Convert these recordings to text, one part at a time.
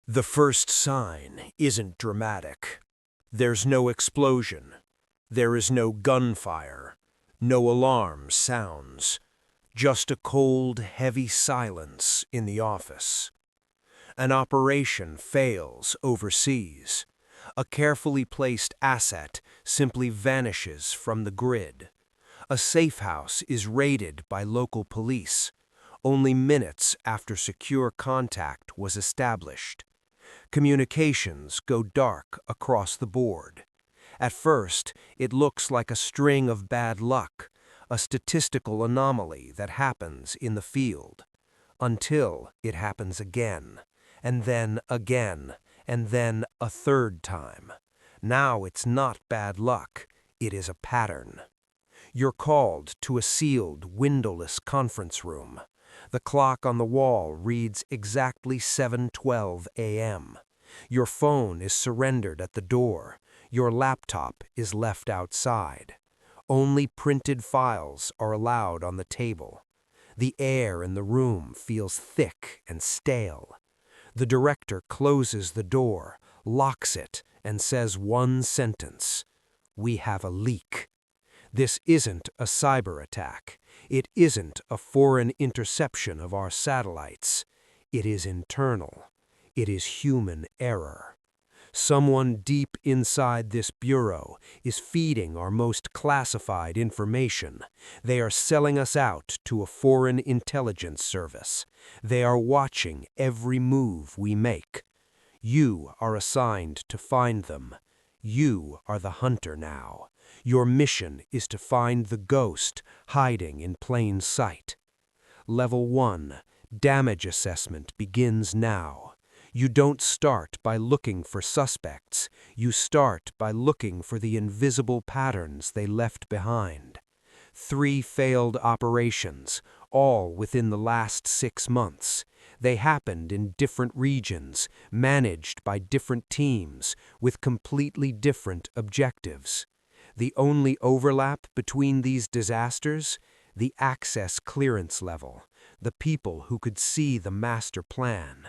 The first sign isn't dramatic. There's no explosion. There is no gunfire. No alarm sounds. Just a cold, heavy silence in the office. An operation fails overseas. A carefully placed asset simply vanishes from the grid. A safe house is raided by local police, only minutes after secure contact was established. Communications go dark across the board. At first, it looks like a string of bad luck, a statistical anomaly that happens in the field, until it happens again, and then again, and then a third time. Now it's not bad luck, it is a pattern. You're called to a sealed, windowless conference room. The clock on the wall reads exactly 7:12 a.m. Your phone is surrendered at the door. Your laptop is left outside. Only printed files are allowed on the table. The air in the room feels thick and stale. The director closes the door, locks it, and says one sentence: "We have a leak." This isn't a cyber attack. It isn't a foreign interception of our satellites. It is internal. It is human error. Someone deep inside this bureau is feeding our most classified information. They are selling us out to a foreign intelligence service. They are watching every move we make. You are assigned to find them. You are the hunter now. Your mission is to find the ghost hiding in plain sight. Level 1, damage assessment begins now. You don't start by looking for suspects. You start by looking for the invisible patterns they left behind. 3 failed operations, all within the last 6 months. They happened in different regions, managed by different teams, with completely different objectives. The only overlap between these disasters? The access clearance level, the people who could see the master plan.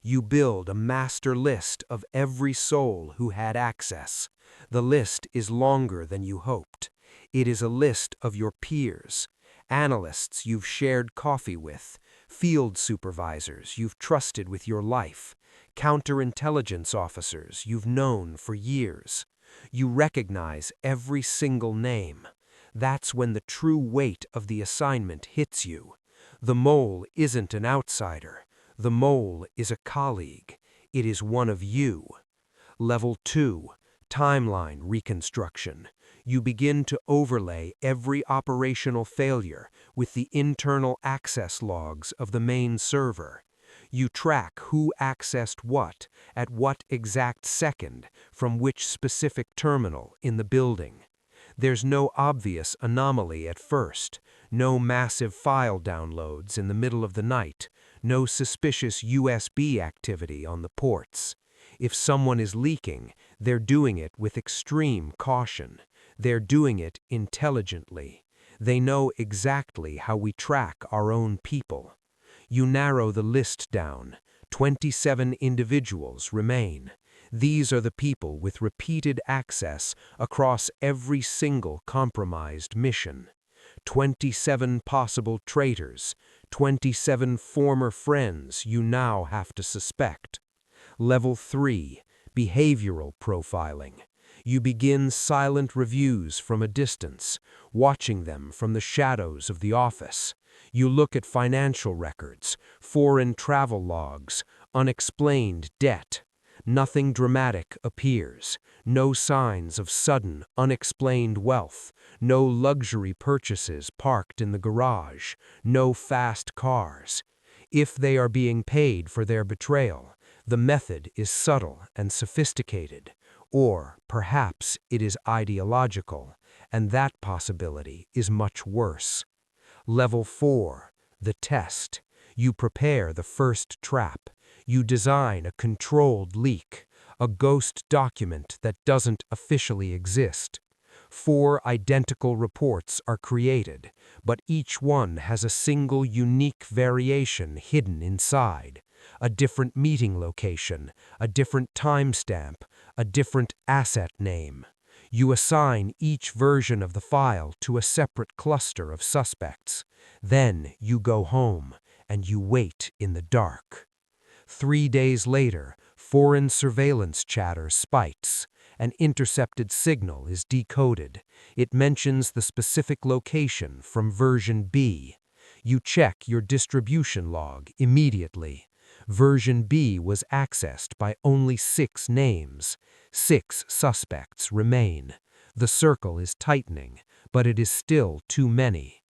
You build a master list of every soul who had access. The list is longer than you hoped. It is a list of your peers, analysts you've shared coffee with, field supervisors you've trusted with your life, counterintelligence officers you've known for years. You recognize every single name. That's when the true weight of the assignment hits you. The mole isn't an outsider. The mole is a colleague. It is one of you. Level 2, timeline reconstruction. You begin to overlay every operational failure with the internal access logs of the main server. You track who accessed what, at what exact second, from which specific terminal in the building. There's no obvious anomaly at first, no massive file downloads in the middle of the night, no suspicious USB activity on the ports. If someone is leaking, they're doing it with extreme caution. They're doing it intelligently. They know exactly how we track our own people. You narrow the list down. 27 individuals remain. These are the people with repeated access across every single compromised mission. 27 possible traitors, 27 former friends you now have to suspect. Level 3, behavioral profiling. You begin silent reviews from a distance, watching them from the shadows of the office. You look at financial records, foreign travel logs, unexplained debt. Nothing dramatic appears. No signs of sudden, unexplained wealth. No luxury purchases parked in the garage. No fast cars. If they are being paid for their betrayal, the method is subtle and sophisticated. Or perhaps it is ideological, and that possibility is much worse. Level 4, the test. You prepare the first trap. You design a controlled leak, a ghost document that doesn't officially exist. 4 identical reports are created, but each one has a single unique variation hidden inside. a different meeting location, a different timestamp, a different asset name. You assign each version of the file to a separate cluster of suspects. Then you go home and you wait in the dark. 3 days later, foreign surveillance chatter spikes. An intercepted signal is decoded. It mentions the specific location from version B. You check your distribution log immediately. Version B was accessed by only 6 names. 6 suspects remain. The circle is tightening, but it is still too many.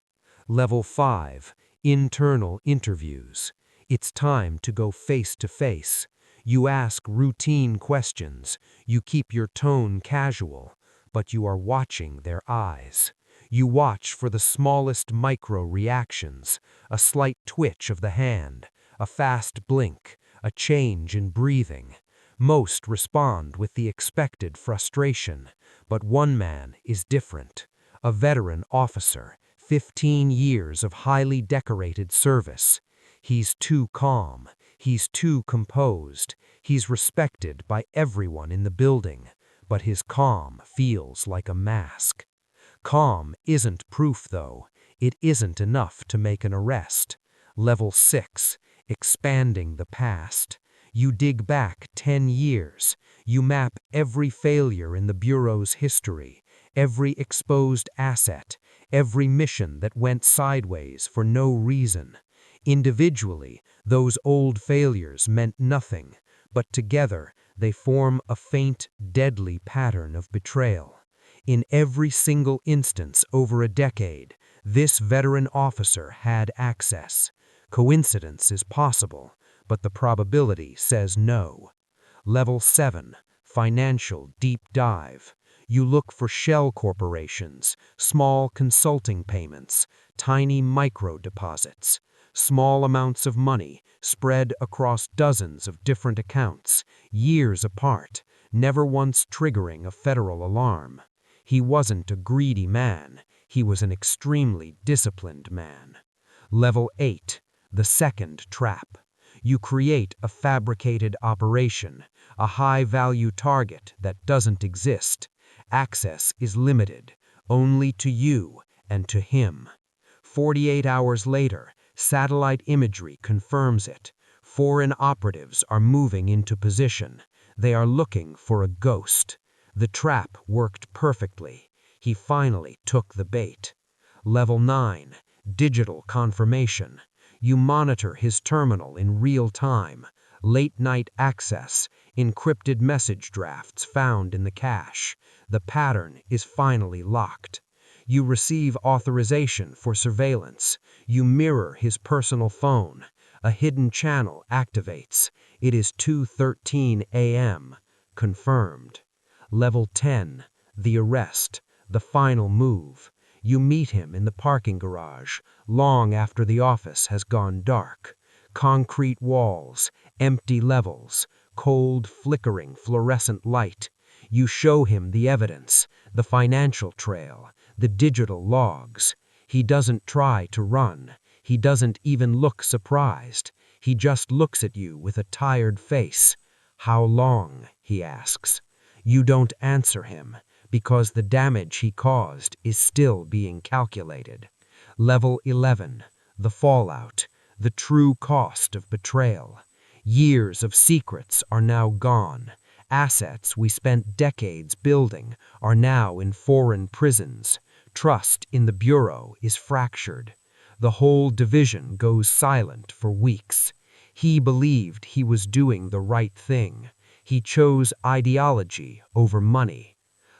Level 5, internal interviews. It's time to go face to face. You ask routine questions. You keep your tone casual, but you are watching their eyes. You watch for the smallest micro-reactions, a slight twitch of the hand, a fast blink, a change in breathing. Most respond with the expected frustration, but one man is different. A veteran officer, 15 years of highly decorated service. He's too calm. He's too composed. He's respected by everyone in the building, but his calm feels like a mask. Calm isn't proof, though. It isn't enough to make an arrest. Level 6, expanding the past. You dig back 10 years. You map every failure in the Bureau's history, every exposed asset, every mission that went sideways for no reason. Individually, those old failures meant nothing, but together they form a faint, deadly pattern of betrayal. In every single instance over a decade, this veteran officer had access. Coincidence is possible, but the probability says no. Level 7, financial deep dive. You look for shell corporations, small consulting payments, tiny micro deposits. Small amounts of money spread across dozens of different accounts, years apart, never once triggering a federal alarm. He wasn't a greedy man. He was an extremely disciplined man. Level 8, the second trap. You create a fabricated operation, a high-value target that doesn't exist. Access is limited, only to you and to him. 48 hours later, satellite imagery confirms it. Foreign operatives are moving into position. They are looking for a ghost. The trap worked perfectly. He finally took the bait. Level 9, digital confirmation. You monitor his terminal in real time. Late-night access, encrypted message drafts found in the cache. The pattern is finally locked. You receive authorization for surveillance. You mirror his personal phone. A hidden channel activates. It is 2:13 a.m. Confirmed. Level 10, the arrest, the final move. You meet him in the parking garage, long after the office has gone dark. Concrete walls, empty levels, cold, flickering fluorescent light. You show him the evidence, the financial trail, the digital logs. He doesn't try to run. He doesn't even look surprised. He just looks at you with a tired face. "How long?" he asks. You don't answer him, because the damage he caused is still being calculated. Level 11, the fallout, the true cost of betrayal. Years of secrets are now gone. Assets we spent decades building are now in foreign prisons. Trust in the Bureau is fractured. The whole division goes silent for weeks. He believed he was doing the right thing. He chose ideology over money.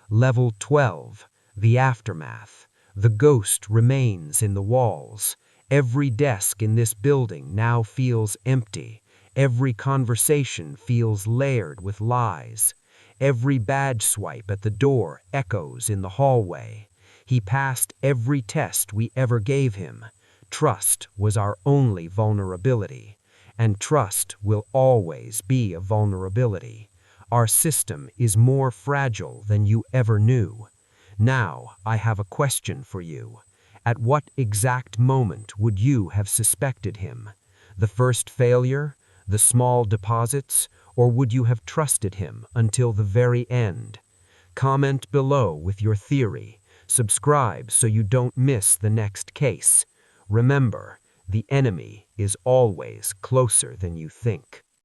Level 12, the aftermath. The ghost remains in the walls. Every desk in this building now feels empty. Every conversation feels layered with lies. Every badge swipe at the door echoes in the hallway. He passed every test we ever gave him. Trust was our only vulnerability, and trust will always be a vulnerability. Our system is more fragile than you ever knew. Now, I have a question for you. At what exact moment would you have suspected him? The first failure? The small deposits, or would you have trusted him until the very end? Comment below with your theory. Subscribe so you don't miss the next case. Remember, the enemy is always closer than you think.